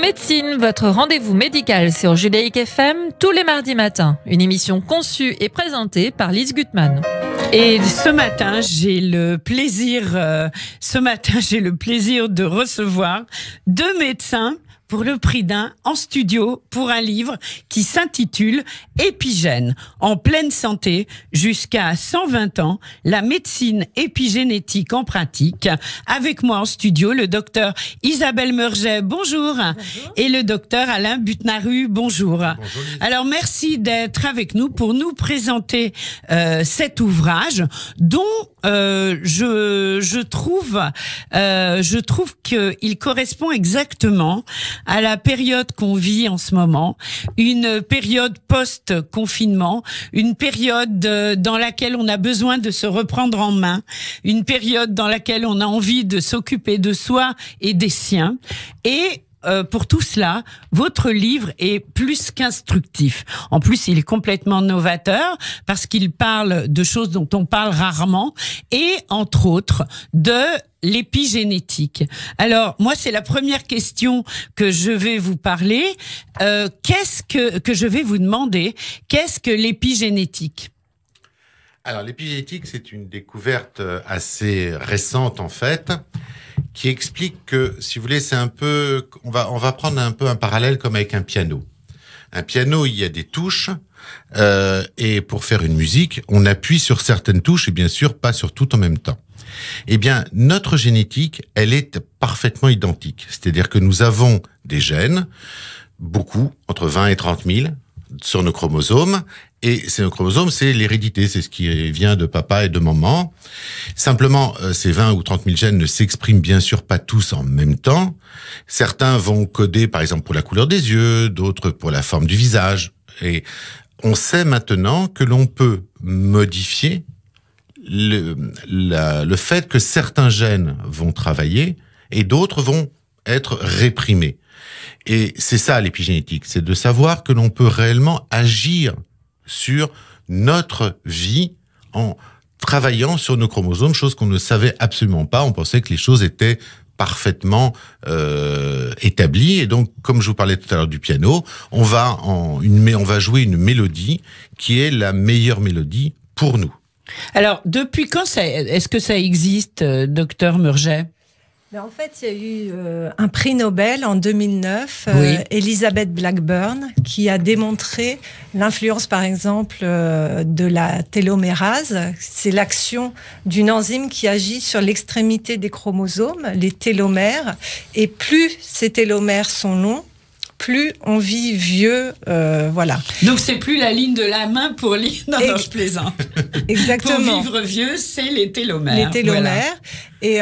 Médecine, votre rendez-vous médical sur Judaïque FM tous les mardis matins. Une émission conçue et présentée par Lise Gutmann. Et ce matin, j'ai le plaisir de recevoir deux médecins pour le prix d'un en studio pour un livre qui s'intitule Épigène, en pleine santé jusqu'à 120 ans, la médecine épigénétique en pratique. Avec moi en studio, le docteur Isabelle Meurget, bonjour. Bonjour. Et le docteur Alain Butnaru, bonjour. Bonjour. Alors merci d'être avec nous pour nous présenter cet ouvrage dont je trouve qu'il correspond exactement à la période qu'on vit en ce moment, une période post-confinement, une période dans laquelle on a besoin de se reprendre en main, une période dans laquelle on a envie de s'occuper de soi et des siens. Et pour tout cela, votre livre est plus qu'instructif. En plus, il est complètement novateur parce qu'il parle de choses dont on parle rarement et, entre autres, de l'épigénétique. Alors, moi, c'est la première question que je vais vous parler. Que je vais vous demander, qu'est-ce que l'épigénétique ? Alors, l'épigénétique, c'est une découverte assez récente, en fait, qui explique que, si vous voulez, c'est un peu... On va prendre un peu un parallèle comme avec un piano. Un piano, il y a des touches, et pour faire une musique, on appuie sur certaines touches, et bien sûr, pas sur toutes en même temps. Eh bien, notre génétique, elle est parfaitement identique. C'est-à-dire que nous avons des gènes, beaucoup, entre 20 et 30 000, sur nos chromosomes. Et nos chromosomes, c'est l'hérédité, c'est ce qui vient de papa et de maman. Simplement, ces 20 ou 30 000 gènes ne s'expriment bien sûr pas tous en même temps. Certains vont coder, par exemple, pour la couleur des yeux, d'autres pour la forme du visage. Et on sait maintenant que l'on peut modifier le fait que certains gènes vont travailler et d'autres vont être réprimés. Et c'est ça l'épigénétique, c'est de savoir que l'on peut réellement agir sur notre vie en travaillant sur nos chromosomes, chose qu'on ne savait absolument pas. On pensait que les choses étaient parfaitement établies. Et donc, comme je vous parlais tout à l'heure du piano, on va jouer une mélodie qui est la meilleure mélodie pour nous. Alors, depuis quand est-ce que ça existe, docteur Meurget ? En fait, il y a eu un prix Nobel en 2009, oui. Elizabeth Blackburn, qui a démontré l'influence, par exemple, de la télomérase. C'est l'action d'une enzyme qui agit sur l'extrémité des chromosomes, les télomères. Et plus ces télomères sont longs, plus on vit vieux, voilà. Donc c'est plus la ligne de la main pour lire. Non, je plaisante. Exactement. Pour vivre vieux, c'est les télomères. Les télomères. Voilà. Et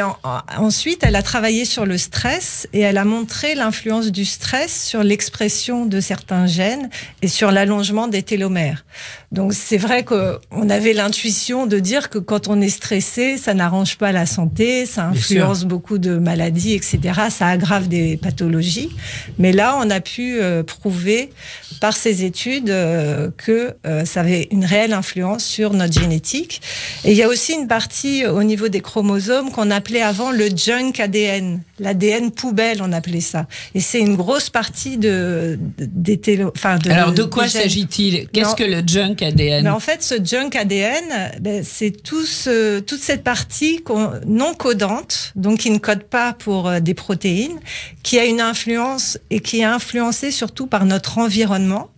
ensuite, elle a travaillé sur le stress et elle a montré l'influence du stress sur l'expression de certains gènes et sur l'allongement des télomères. Donc c'est vrai qu'on avait l'intuition de dire que quand on est stressé, ça n'arrange pas la santé, ça influence beaucoup de maladies, etc. Ça aggrave des pathologies. Mais là, on a pu prouver par ces études que ça avait une réelle influence sur notre génétique. Et il y a aussi une partie au niveau des chromosomes qu'on appelait avant le junk ADN, l'ADN poubelle, on appelait ça. Et c'est une grosse partie des télomères. Alors de quoi s'agit-il ? Qu'est-ce que le junk ADN ? En fait, ce junk ADN, c'est toute cette partie non codante, donc qui ne code pas pour des protéines, qui a une influence et qui est influencée surtout par notre environnement.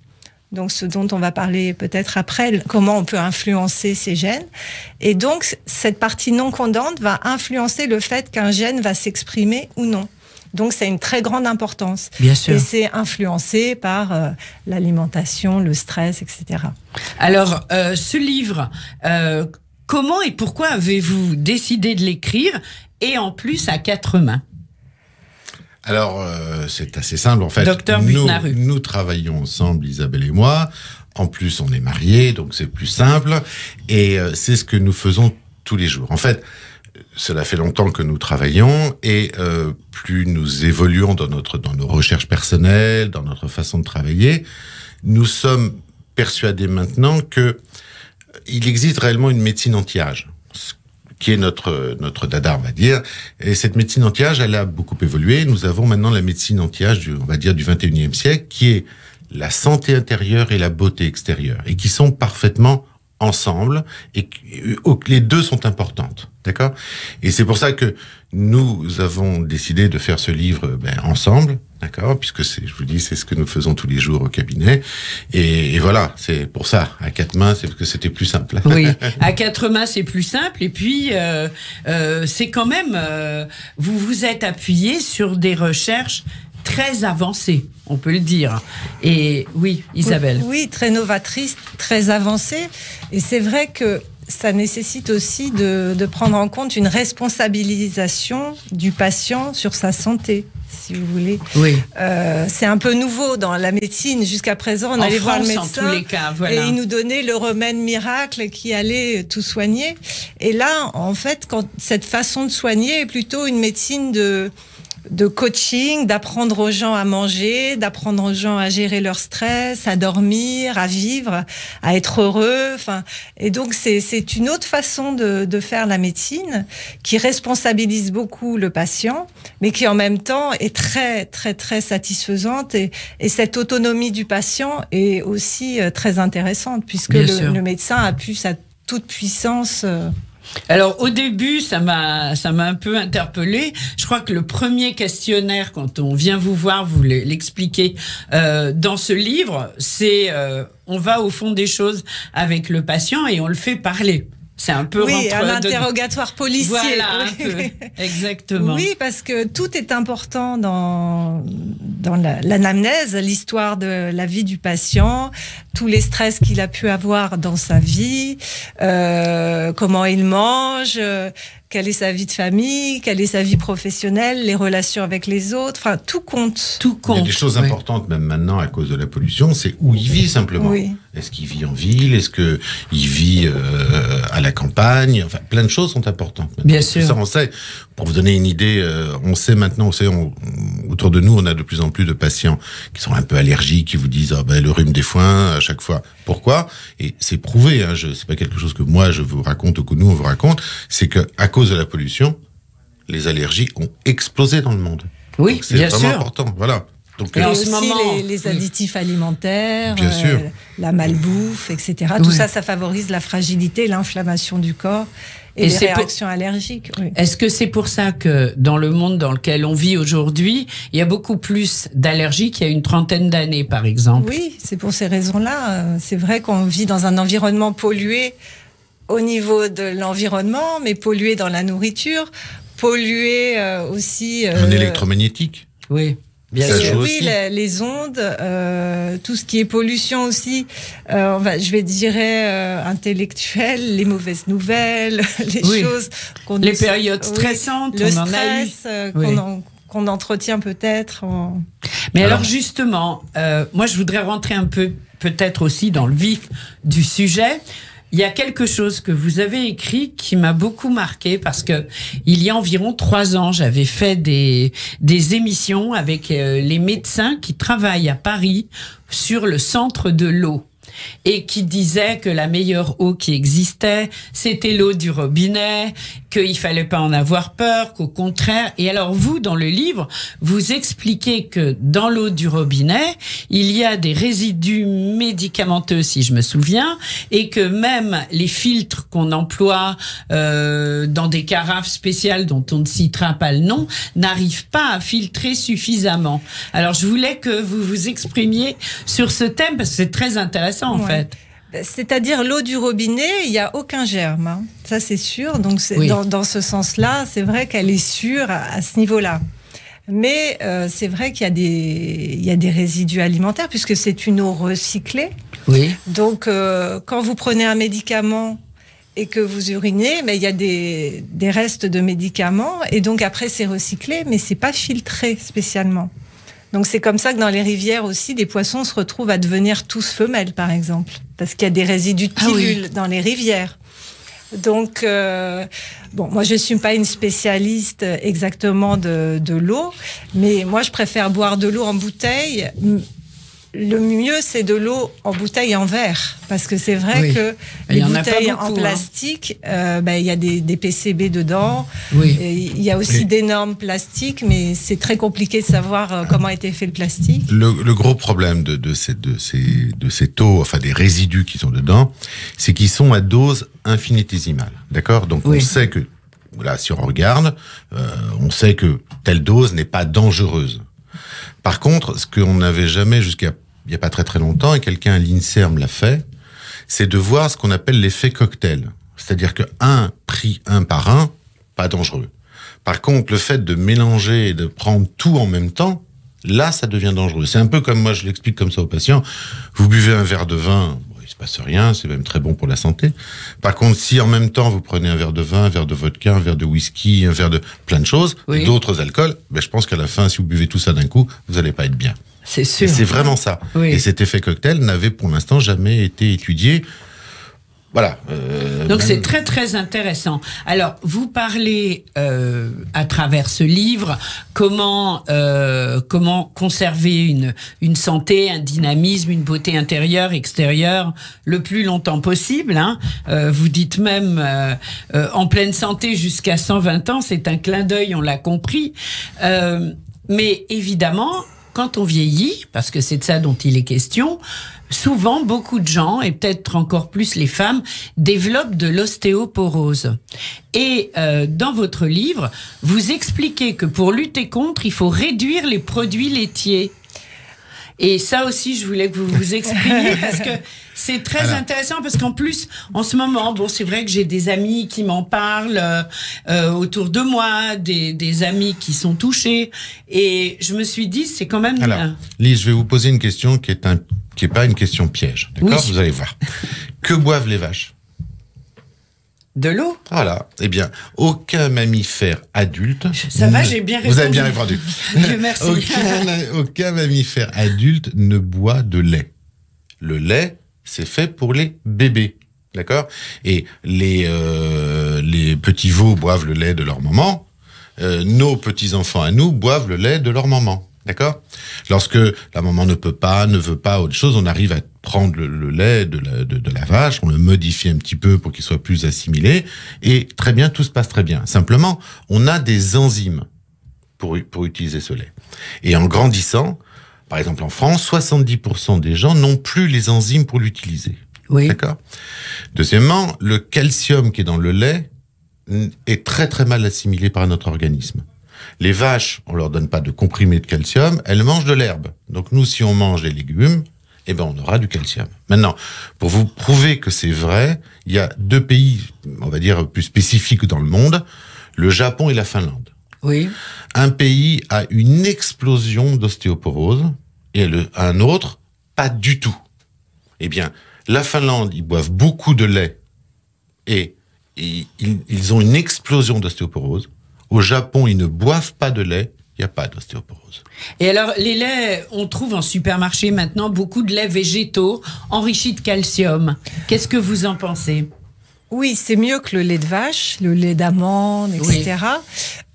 Donc ce dont on va parler peut-être après, comment on peut influencer ces gènes. Et donc cette partie non codante va influencer le fait qu'un gène va s'exprimer ou non. Donc c'est une très grande importance. Bien sûr. Et c'est influencé par l'alimentation, le stress, etc. Alors ce livre, comment et pourquoi avez-vous décidé de l'écrire et en plus à 4 mains ? Alors, c'est assez simple. En fait, nous travaillons ensemble, Isabelle et moi. En plus, on est mariés, donc c'est plus simple. Et c'est ce que nous faisons tous les jours. En fait, cela fait longtemps que nous travaillons et plus nous évoluons dans nos recherches personnelles, dans notre façon de travailler, nous sommes persuadés maintenant que il existe réellement une médecine anti-âge. qui est notre dada, on va dire. Et cette médecine anti-âge, elle a beaucoup évolué. Nous avons maintenant la médecine anti-âge, on va dire, du 21e siècle, qui est la santé intérieure et la beauté extérieure, et qui sont parfaitement ensemble, et les deux sont importantes, d'accord? Et c'est pour ça que nous avons décidé de faire ce livre ensemble, d'accord? Puisque je vous dis, c'est ce que nous faisons tous les jours au cabinet. Et voilà, c'est pour ça, à 4 mains, c'est parce que c'était plus simple. Oui, à 4 mains, c'est plus simple. Et puis, c'est quand même, vous vous êtes appuyé sur des recherches très avancées, on peut le dire. Et oui, Isabelle. Oui, très novatrice, très avancée. Et c'est vrai que ça nécessite aussi de prendre en compte une responsabilisation du patient sur sa santé, si vous voulez. Oui. C'est un peu nouveau dans la médecine. Jusqu'à présent, on allait voir le médecin, en tous les cas, voilà. Et il nous donnait le remède miracle qui allait tout soigner. Et là, en fait, cette façon de soigner est plutôt une médecine de coaching, d'apprendre aux gens à manger, d'apprendre aux gens à gérer leur stress, à dormir, à vivre, à être heureux. Enfin, et donc c'est une autre façon de faire la médecine qui responsabilise beaucoup le patient, mais qui en même temps est très très très satisfaisante. Et cette autonomie du patient est aussi très intéressante puisque le médecin a pu sa toute puissance. Alors au début, ça m'a un peu interpellée. Je crois que le premier questionnaire, quand on vient vous voir, vous l'expliquez dans ce livre, c'est on va au fond des choses avec le patient et on le fait parler. C'est un peu un interrogatoire policier. Voilà, un peu. Exactement. Oui, parce que tout est important dans l'anamnèse, l'histoire de la vie du patient, tous les stress qu'il a pu avoir dans sa vie, comment il mange, quelle est sa vie de famille, quelle est sa vie professionnelle, les relations avec les autres, enfin tout compte. Tout compte. Il y a des choses importantes même maintenant à cause de la pollution, c'est où il vit simplement. Oui. Est-ce qu'il vit en ville? Est-ce qu'il vit à la campagne? Enfin, plein de choses sont importantes. Maintenant. Bien sûr. Ça, on sait. Pour vous donner une idée, on sait maintenant, autour de nous, on a de plus en plus de patients qui sont un peu allergiques, qui vous disent le rhume des foins à chaque fois. Pourquoi? Et c'est prouvé. C'est pas quelque chose que moi je vous raconte ou que nous on vous raconte. C'est que à cause de la pollution, les allergies ont explosé dans le monde. Oui, donc, bien sûr. C'est vraiment important. Voilà. Donc, et aussi les additifs alimentaires, bien sûr. La malbouffe, etc. Tout ça favorise la fragilité, l'inflammation du corps et les réactions allergiques. Oui. Est-ce que c'est pour ça que dans le monde dans lequel on vit aujourd'hui, il y a beaucoup plus d'allergies qu'il y a une trentaine d'années, par exemple? Oui, c'est pour ces raisons-là. C'est vrai qu'on vit dans un environnement pollué au niveau de l'environnement, mais pollué dans la nourriture, pollué aussi... Un électromagnétique. Oui. Bien sûr, oui, les ondes, tout ce qui est pollution aussi, je vais dire intellectuelle, les mauvaises nouvelles, les choses les périodes stressantes, le stress qu'on entretient peut-être. Mais alors justement, moi je voudrais rentrer un peu peut-être aussi dans le vif du sujet. Il y a quelque chose que vous avez écrit qui m'a beaucoup marqué parce que il y a environ 3 ans, j'avais fait des émissions avec les médecins qui travaillent à Paris sur le centre de l'eau et qui disaient que la meilleure eau qui existait, c'était l'eau du robinet, qu'il fallait pas en avoir peur, qu'au contraire. Et alors vous, dans le livre, vous expliquez que dans l'eau du robinet, il y a des résidus médicamenteux, si je me souviens, et que même les filtres qu'on emploie dans des carafes spéciales dont on ne citera pas le nom, n'arrivent pas à filtrer suffisamment. Alors je voulais que vous vous exprimiez sur ce thème parce que c'est très intéressant en fait. C'est-à-dire l'eau du robinet, il n'y a aucun germe, hein. Ça c'est sûr. Donc dans ce sens-là, c'est vrai qu'elle est sûre à ce niveau-là. Mais c'est vrai qu'il y a des résidus alimentaires puisque c'est une eau recyclée. Oui. Donc quand vous prenez un médicament et que vous urinez, mais il y a des restes de médicaments et donc après c'est recyclé, mais c'est pas filtré spécialement. Donc c'est comme ça que dans les rivières aussi, des poissons se retrouvent à devenir tous femelles, par exemple, parce qu'il y a des résidus de pilules dans les rivières. Donc, moi je suis pas une spécialiste exactement de l'eau, mais moi je préfère boire de l'eau en bouteille, le mieux, c'est de l'eau en bouteille en verre. Parce que c'est vrai Oui. que Il les y en a pas bouteilles beaucoup, en plastique, il y a des PCB dedans. Oui. Et il y a aussi d'énormes plastiques, mais c'est très compliqué de savoir comment a été fait le plastique. Le gros problème de ces eaux, enfin des résidus qui sont dedans, c'est qu'ils sont à dose infinitésimale. D'accord? Donc Oui. on sait que, là, si on regarde, on sait que telle dose n'est pas dangereuse. Par contre, ce qu'on n'avait jamais jusqu'à il n'y a pas très très longtemps, et quelqu'un à l'INSERM l'a fait, c'est de voir ce qu'on appelle l'effet cocktail. C'est-à-dire que pris un par un, pas dangereux. Par contre, le fait de mélanger et de prendre tout en même temps, là, ça devient dangereux. C'est un peu comme moi, je l'explique comme ça aux patients. Vous buvez un verre de vin, il se passe rien, c'est même très bon pour la santé. Par contre, si en même temps, vous prenez un verre de vin, un verre de vodka, un verre de whisky, un verre de plein de choses, Oui. et d'autres alcools, je pense qu'à la fin, si vous buvez tout ça d'un coup, vous n'allez pas être bien. C'est Et sûr. c'est vraiment ça. Oui. Et cet effet cocktail n'avait pour l'instant jamais été étudié. Voilà. Donc même- c'est très très intéressant. Alors vous parlez à travers ce livre comment conserver une santé, un dynamisme, une beauté intérieure, extérieure le plus longtemps possible. Hein. Vous dites même en pleine santé jusqu'à 120 ans, c'est un clin d'œil, on l'a compris. Mais évidemment, quand on vieillit, parce que c'est de ça dont il est question, souvent, beaucoup de gens, et peut-être encore plus les femmes, développent de l'ostéoporose. Et dans votre livre, vous expliquez que pour lutter contre, il faut réduire les produits laitiers. Et ça aussi, je voulais que vous vous exprimiez parce que c'est très Alors. intéressant parce qu'en plus, en ce moment, bon, c'est vrai que j'ai des amis qui m'en parlent autour de moi, des amis qui sont touchés, et je me suis dit, c'est quand même. Alors, Lise, je vais vous poser une question qui est pas une question piège. D'accord? Oui. Vous allez voir. Que boivent les vaches? De l'eau. Voilà. Eh bien, aucun mammifère adulte. Ça va, j'ai bien répondu. Vous avez bien répondu. Dieu merci. aucun mammifère adulte ne boit de lait. Le lait, c'est fait pour les bébés. D'accord? Et les petits veaux boivent le lait de leur maman. Nos petits-enfants à nous boivent le lait de leur maman. D'accord? Lorsque la maman ne veut pas autre chose, on arrive à prendre le lait de la vache, on le modifie un petit peu pour qu'il soit plus assimilé, et très bien, tout se passe très bien. Simplement, on a des enzymes pour utiliser ce lait. Et en grandissant, par exemple en France, 70% des gens n'ont plus les enzymes pour l'utiliser. Oui. D'accord? Deuxièmement, le calcium qui est dans le lait est très très mal assimilé par notre organisme. Les vaches, on leur donne pas de comprimés de calcium, elles mangent de l'herbe. Donc nous, si on mange les légumes, eh ben on aura du calcium. Maintenant, pour vous prouver que c'est vrai, il y a 2 pays, on va dire, plus spécifiques dans le monde, le Japon et la Finlande. Oui. Un pays a une explosion d'ostéoporose et un autre, pas du tout. Eh bien, la Finlande, ils boivent beaucoup de lait et ils ont une explosion d'ostéoporose. Au Japon, ils ne boivent pas de lait, il n'y a pas d'ostéoporose. Et alors, les laits, on trouve en supermarché maintenant beaucoup de laits végétaux enrichis de calcium. Qu'est-ce que vous en pensez? Oui, c'est mieux que le lait de vache, le lait d'amande, etc.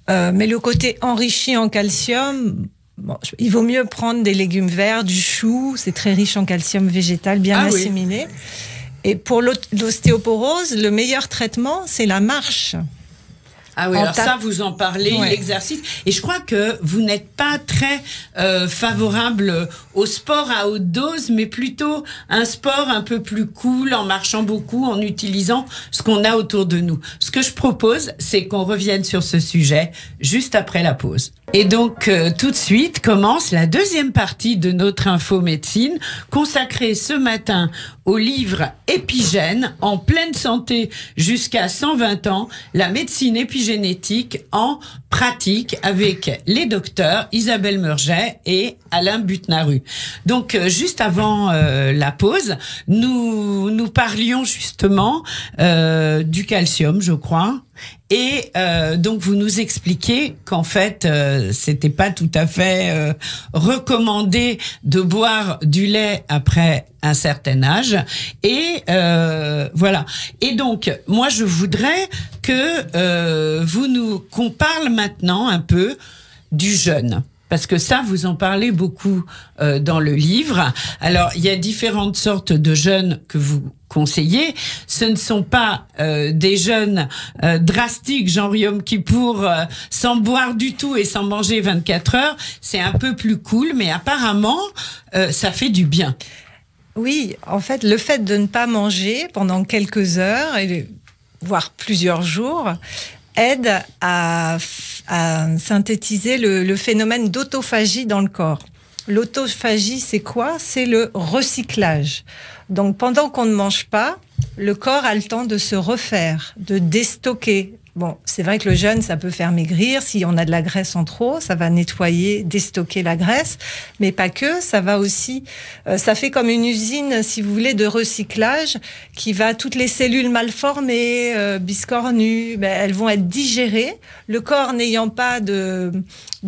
Mais le côté enrichi en calcium, bon, il vaut mieux prendre des légumes verts, du chou, c'est très riche en calcium végétal, bien assimilé. Et pour l'ostéoporose, le meilleur traitement, c'est la marche. Ah oui, alors ça, vous en parlez, l'exercice. Et je crois que vous n'êtes pas très favorable au sport à haute dose, mais plutôt un sport un peu plus cool, en marchant beaucoup, en utilisant ce qu'on a autour de nous. Ce que je propose, c'est qu'on revienne sur ce sujet juste après la pause. Et donc, tout de suite, commence la deuxième partie de notre info médecine, consacrée ce matin au livre Épigène, en pleine santé jusqu'à 120 ans, la médecine épigénétique en pratique, avec les docteurs Isabelle Meurget et Alain Butnaru. Donc, juste avant la pause, nous parlions justement du calcium, je crois. Et donc vous nous expliquez qu'en fait c'était pas tout à fait recommandé de boire du lait après un certain âge, et voilà. Et donc moi je voudrais que qu'on parle maintenant un peu du jeûne. Parce que ça, vous en parlez beaucoup dans le livre. Alors, il y a différentes sortes de jeûnes que vous conseillez. Ce ne sont pas des jeûnes drastiques, genre Yom Kippour, sans boire du tout et sans manger 24 heures. C'est un peu plus cool, mais apparemment, ça fait du bien. Oui, en fait, le fait de ne pas manger pendant quelques heures, voire plusieurs jours, aide à synthétiser le phénomène d'autophagie dans le corps. L'autophagie, c'est quoi? C'est le recyclage. Donc, pendant qu'on ne mange pas, le corps a le temps de se refaire, de déstocker. Bon, c'est vrai que le jeûne, ça peut faire maigrir. Si on a de la graisse en trop, ça va nettoyer, déstocker la graisse. Mais pas que, ça va aussi... ça fait comme une usine, si vous voulez, de recyclage qui va... Toutes les cellules mal formées, biscornues, elles vont être digérées. Le corps n'ayant pas de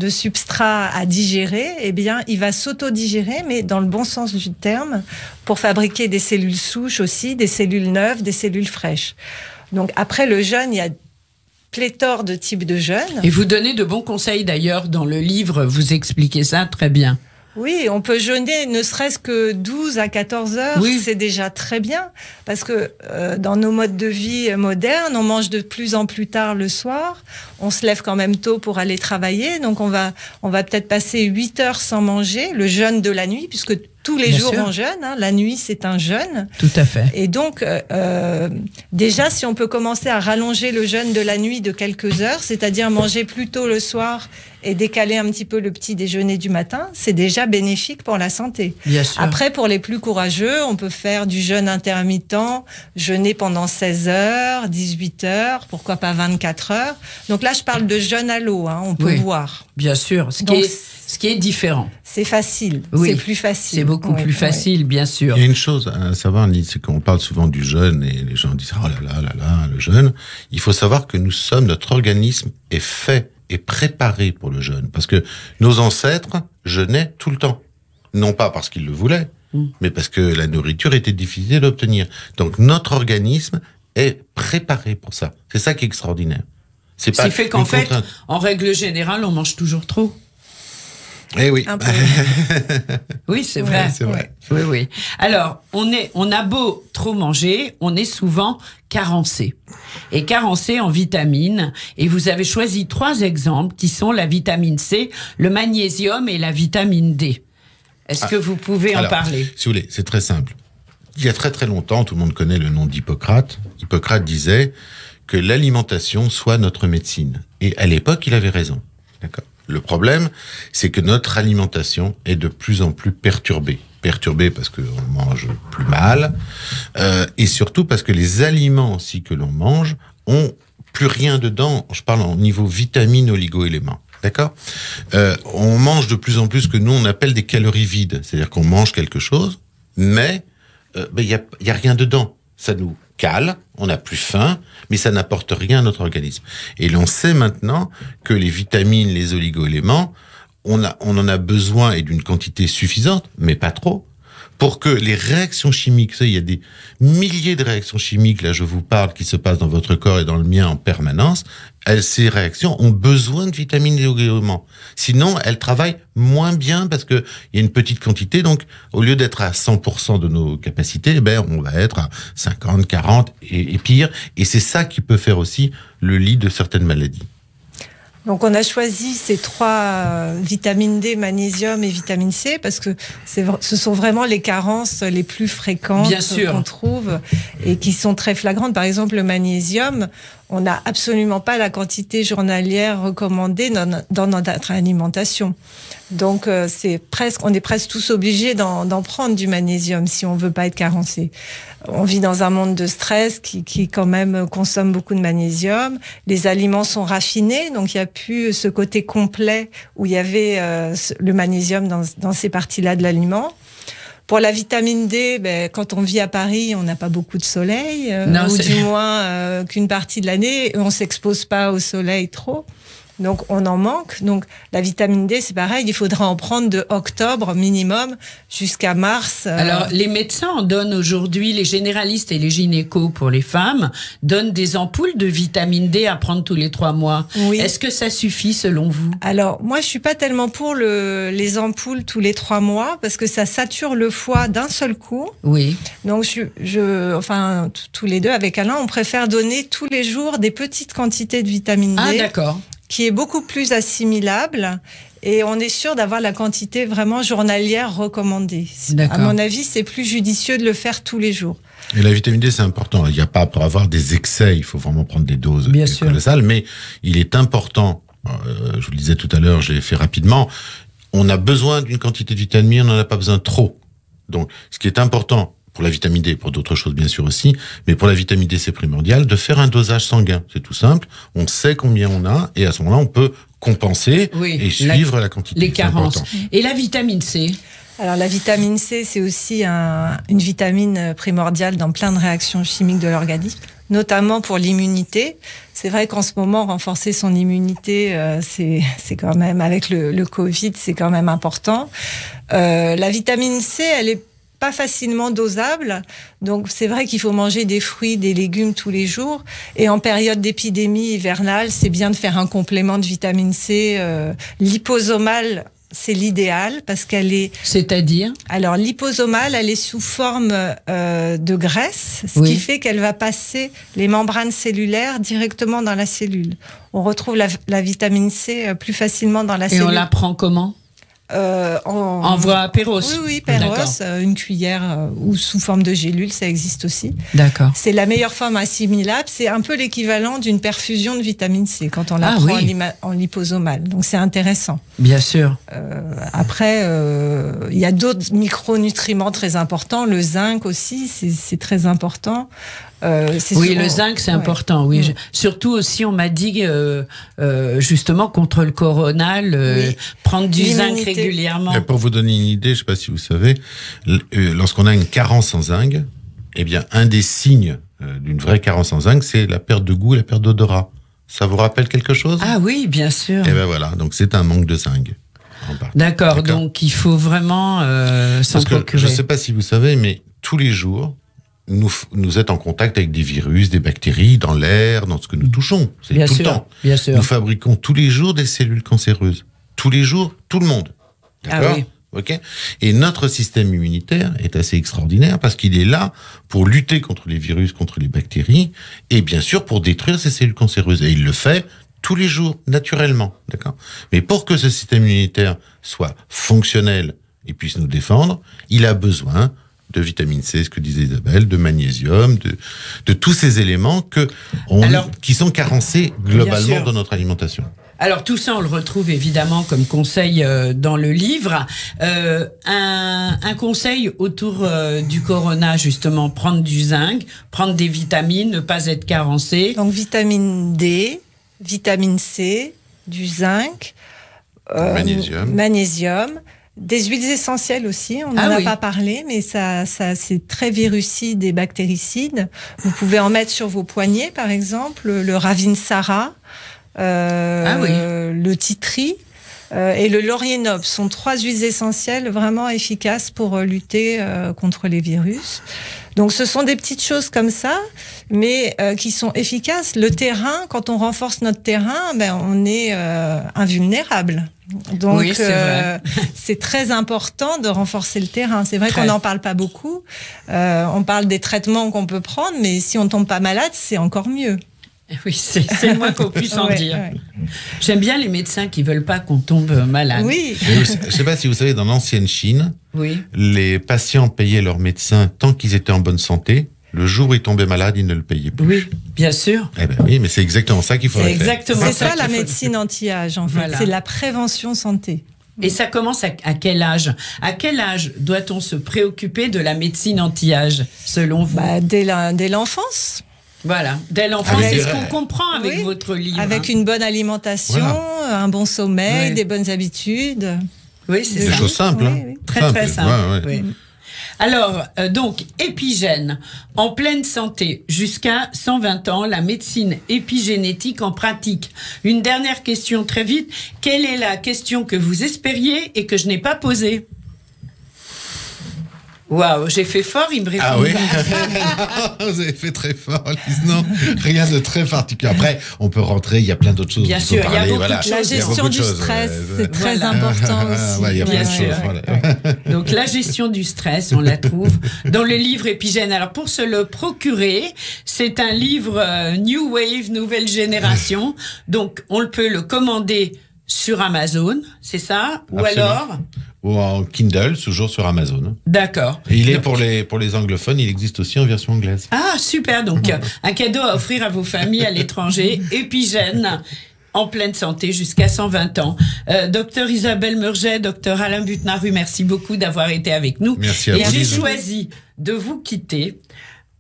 substrat à digérer, eh bien, il va s'autodigérer, mais dans le bon sens du terme, pour fabriquer des cellules souches aussi, des cellules neuves, des cellules fraîches. Donc, après le jeûne, il y a pléthore de types de jeûnes. Et vous donnez de bons conseils d'ailleurs dans le livre, vous expliquez ça très bien. Oui, on peut jeûner ne serait-ce que 12 à 14 heures, oui. C'est déjà très bien. Parce que dans nos modes de vie modernes, on mange de plus en plus tard le soir, on se lève quand même tôt pour aller travailler, donc on va peut-être passer 8 heures sans manger, le jeûne de la nuit, puisque tous les jours on jeûne, hein, la nuit c'est un jeûne. Tout à fait. Et donc déjà si on peut commencer à rallonger le jeûne de la nuit de quelques heures, c'est-à-dire manger plus tôt le soir et décaler un petit peu le petit déjeuner du matin, c'est déjà bénéfique pour la santé. Bien sûr. Après, pour les plus courageux, on peut faire du jeûne intermittent, jeûner pendant 16 heures, 18 heures, pourquoi pas 24 heures. Donc là, je parle de jeûne à l'eau, hein, on peut boire. Bien sûr, ce qui est différent. C'est facile, oui. C'est plus facile. C'est beaucoup plus facile, bien sûr. Il y a une chose à savoir, c'est qu'on parle souvent du jeûne et les gens disent « Oh là là, le jeûne ». Il faut savoir que notre organisme est fait et préparé pour le jeûne. Parce que nos ancêtres jeûnaient tout le temps. Non pas parce qu'ils le voulaient, mais parce que la nourriture était difficile d'obtenir. Donc notre organisme est préparé pour ça. C'est ça qui est extraordinaire. C'est pas ce qui fait qu'en fait, en règle générale, on mange toujours trop. Eh oui. Oui, c'est vrai. Ouais, c'est vrai. Oui, oui. Alors, on a beau trop manger, on est souvent carencé. Et carencé en vitamines. Et vous avez choisi 3 exemples qui sont la vitamine C, le magnésium et la vitamine D. Est-ce que vous pouvez en parler? Si vous voulez, c'est très simple. Il y a très très longtemps, tout le monde connaît le nom d'Hippocrate. Hippocrate disait que l'alimentation soit notre médecine. Et à l'époque, il avait raison. D'accord. Le problème, c'est que notre alimentation est de plus en plus perturbée. Perturbée parce qu'on mange plus mal, et surtout parce que les aliments aussi que l'on mange ont plus rien dedans. Je parle au niveau vitamines, oligo-éléments. D'accord ? On mange de plus en plus ce que nous on appelle des calories vides. C'est-à-dire qu'on mange quelque chose, mais il y a rien dedans. Ça nous cale, on n'a plus faim, mais ça n'apporte rien à notre organisme. Et l'on sait maintenant que les vitamines, les oligo-éléments, on en a besoin et d'une quantité suffisante, mais pas trop, pour que les réactions chimiques, il y a des milliers de réactions chimiques, là je vous parle, qui se passent dans votre corps et dans le mien en permanence, ces réactions ont besoin de vitamines et oligo-éléments. Sinon, elles travaillent moins bien parce que il y a une petite quantité, donc au lieu d'être à 100% de nos capacités, on va être à 50, 40 et pire. Et c'est ça qui peut faire aussi le lit de certaines maladies. Donc on a choisi ces 3 vitamines D, magnésium et vitamine C parce que ce sont vraiment les carences les plus fréquentes qu'on trouve et qui sont très flagrantes. Par exemple, le magnésium, on n'a absolument pas la quantité journalière recommandée dans notre alimentation. Donc on est presque tous obligés d'en prendre du magnésium si on veut pas être carencé. On vit dans un monde de stress qui quand même consomme beaucoup de magnésium. Les aliments sont raffinés, donc il n'y a plus ce côté complet où il y avait le magnésium dans ces parties-là de l'aliment. Pour la vitamine D, quand on vit à Paris, on n'a pas beaucoup de soleil, ou du moins qu'une partie de l'année, on s'expose pas au soleil trop. Donc, on en manque. Donc, la vitamine D, c'est pareil. Il faudra en prendre de octobre minimum jusqu'à mars. Alors, les médecins en donnent aujourd'hui, les généralistes et les gynécos pour les femmes, donnent des ampoules de vitamine D à prendre tous les 3 mois. Oui. Est-ce que ça suffit selon vous? Alors, moi, je suis pas tellement pour les ampoules tous les 3 mois parce que ça sature le foie d'un seul coup. Oui. Donc, tous les deux avec Alain, on préfère donner tous les jours des petites quantités de vitamine D. Ah, d'accord. Qui est beaucoup plus assimilable et on est sûr d'avoir la quantité vraiment journalière recommandée. D'accord. À mon avis, c'est plus judicieux de le faire tous les jours. Et la vitamine D, c'est important. Il n'y a pas pour avoir des excès, il faut vraiment prendre des doses Bien sûr. colossales, mais il est important, je vous le disais tout à l'heure, je l'ai fait rapidement, on a besoin d'une quantité de vitamine, on n'en a pas besoin trop. Donc, ce qui est important pour la vitamine D, pour d'autres choses bien sûr aussi, mais pour la vitamine D, c'est primordial de faire un dosage sanguin. C'est tout simple. On sait combien on a et à ce moment-là, on peut compenser et suivre la quantité. Les carences. Et la vitamine C? Alors la vitamine C, c'est aussi une vitamine primordiale dans plein de réactions chimiques de l'organisme, notamment pour l'immunité. C'est vrai qu'en ce moment, renforcer son immunité, c'est quand même, avec le Covid, c'est quand même important. La vitamine C, elle est pas facilement dosable, donc c'est vrai qu'il faut manger des fruits, des légumes tous les jours. Et en période d'épidémie hivernale, c'est bien de faire un complément de vitamine C liposomale. C'est l'idéal parce qu'elle est... C'est-à-dire? Alors, liposomale, elle est sous forme de graisse, ce qui fait qu'elle va passer les membranes cellulaires directement dans la cellule. On retrouve la vitamine C plus facilement dans la cellule. Et on la prend comment? En voie Péros. Oui, Péros, une cuillère ou sous forme de gélule, ça existe aussi. D'accord. C'est la meilleure forme assimilable. C'est un peu l'équivalent d'une perfusion de vitamine C quand on la prend en liposomale. Donc c'est intéressant. Bien sûr. Après, il y a d'autres micronutriments très importants. Le zinc aussi, c'est très important. Le zinc, c'est important. Oui, surtout aussi, on m'a dit justement contre le coronal, prendre du zinc régulièrement. Et pour vous donner une idée, je ne sais pas si vous savez, lorsqu'on a une carence en zinc, eh bien, un des signes d'une vraie carence en zinc, c'est la perte de goût et la perte d'odorat. Ça vous rappelle quelque chose? Ah oui, bien sûr. Et ben voilà, donc c'est un manque de zinc. D'accord, donc il faut vraiment s'en procurer. Je ne sais pas si vous savez, mais tous les jours, nous êtes en contact avec des virus, des bactéries, dans l'air, dans ce que nous touchons. C'est tout le temps. Bien sûr. Nous fabriquons tous les jours des cellules cancéreuses. Tous les jours, tout le monde. D'accord? Ah oui. Okay. Et notre système immunitaire est assez extraordinaire parce qu'il est là pour lutter contre les virus, contre les bactéries, et bien sûr pour détruire ces cellules cancéreuses. Et il le fait tous les jours, naturellement. D'accord? Mais pour que ce système immunitaire soit fonctionnel et puisse nous défendre, il a besoin de vitamine C, ce que disait Isabelle, de magnésium, de tous ces éléments qui sont carencés globalement dans notre alimentation. Alors tout ça, on le retrouve évidemment comme conseil dans le livre. Un conseil autour du corona, justement, prendre du zinc, prendre des vitamines, ne pas être carencé. Donc vitamine D, vitamine C, du zinc, magnésium. Des huiles essentielles aussi, on n'en a pas parlé, mais ça c'est très virucide et bactéricide. Vous pouvez en mettre sur vos poignets, par exemple, le Ravinsara, le titri et le laurier-noble sont 3 huiles essentielles vraiment efficaces pour lutter contre les virus. Donc ce sont des petites choses comme ça, mais qui sont efficaces. Le terrain, quand on renforce notre terrain, on est invulnérable. Donc c'est très important de renforcer le terrain. C'est vrai qu'on n'en parle pas beaucoup. On parle des traitements qu'on peut prendre, mais si on tombe pas malade, c'est encore mieux. Oui, c'est le moins qu'on puisse en dire. Ouais. J'aime bien les médecins qui veulent pas qu'on tombe malade. Oui. Je sais pas si vous savez, dans l'ancienne Chine, les patients payaient leurs médecins tant qu'ils étaient en bonne santé. Le jour où ils tombaient malades, ils ne le payaient plus. Oui, bien sûr. Eh ben oui, mais c'est exactement ça qu'il faut faire. C'est ça la médecine anti-âge, en fait. Voilà. C'est la prévention santé. Et ça commence à quel âge? À quel âge doit-on se préoccuper de la médecine anti-âge, selon vous? Dès l'enfance. Voilà, dès l'enfance, c'est ce qu'on comprend avec votre livre. Avec une bonne alimentation, un bon sommeil, des bonnes habitudes. Oui, c'est des choses simples. Très simple. Oui. Alors, donc, épigène, en pleine santé, jusqu'à 120 ans, la médecine épigénétique en pratique. Une dernière question très vite. Quelle est la question que vous espériez et que je n'ai pas posée? Waouh, j'ai fait fort, il me répond. Ah oui. Vous avez fait très fort, Lise. Non, rien de très particulier. Après, on peut rentrer, il y a plein d'autres choses. Bien sûr, il y a beaucoup de choses. La gestion du stress, c'est très important aussi. Ouais, il y a plein de choses. Voilà. Donc, la gestion du stress, on la trouve dans le livre Épigène. Alors, pour se le procurer, c'est un livre New Wave, nouvelle génération. Donc, on peut le commander sur Amazon, c'est ça? Ou Absolument. alors ou en Kindle, toujours sur Amazon. D'accord. Et il est pour les anglophones, il existe aussi en version anglaise. Ah, super. Donc, un cadeau à offrir à vos familles à l'étranger. Épigène, en pleine santé, jusqu'à 120 ans. Docteur Isabelle Murget, docteur Alain Butnaru, merci beaucoup d'avoir été avec nous. Merci à vous. Et j'ai Lise. choisi de vous quitter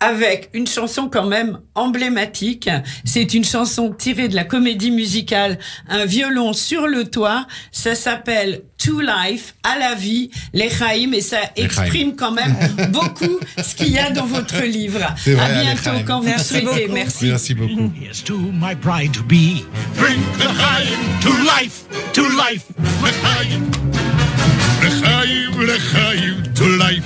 avec une chanson quand même emblématique. C'est une chanson tirée de la comédie musicale Un violon sur le toit. Ça s'appelle To Life, à la vie, les Chaim, et ça exprime quand même beaucoup ce qu'il y a dans votre livre. C'est vrai, à bientôt Chaim. quand vous Merci souhaitez. beaucoup. Merci. Merci beaucoup. Here's to my bride to be. Bring l'chaim to life, to life. L'chaim, l'chaim, l'chaim to life.